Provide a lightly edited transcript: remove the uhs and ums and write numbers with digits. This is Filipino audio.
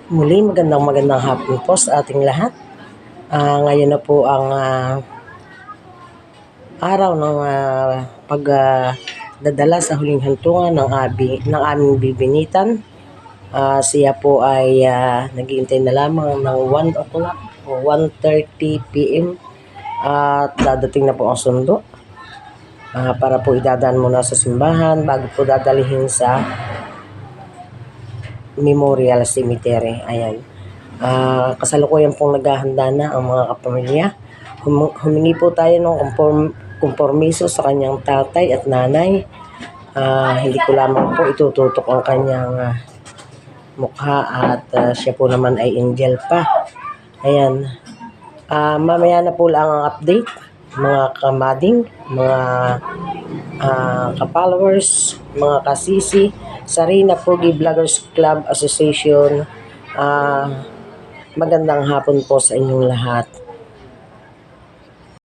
Muli, magandang hapon po sa ating lahat. Ngayon na po ang araw ng pagdadala sa huling hantungan ng aming bibinitan. Siya po ay naghihintay na lamang ng 1 o'clock o 1:30 p.m. At dadating na po ang sundo para po idadaan muna sa simbahan bago po dadalhin sa Memorial Cemetery. Ayan. Kasalukuyan pong naghahanda na ang mga kapamilya. Humingi po tayo ng kompormiso sa kanyang tatay at nanay. Hindi ko lamang po itututok ang kanyang mukha at siya po naman ay angel pa. Ayan. Mamaya na po lang ang update, mga kamading, mga ka-followers, mga kasisi, Sarina Pogi Vloggers Club Association. Magandang hapon po sa inyong lahat.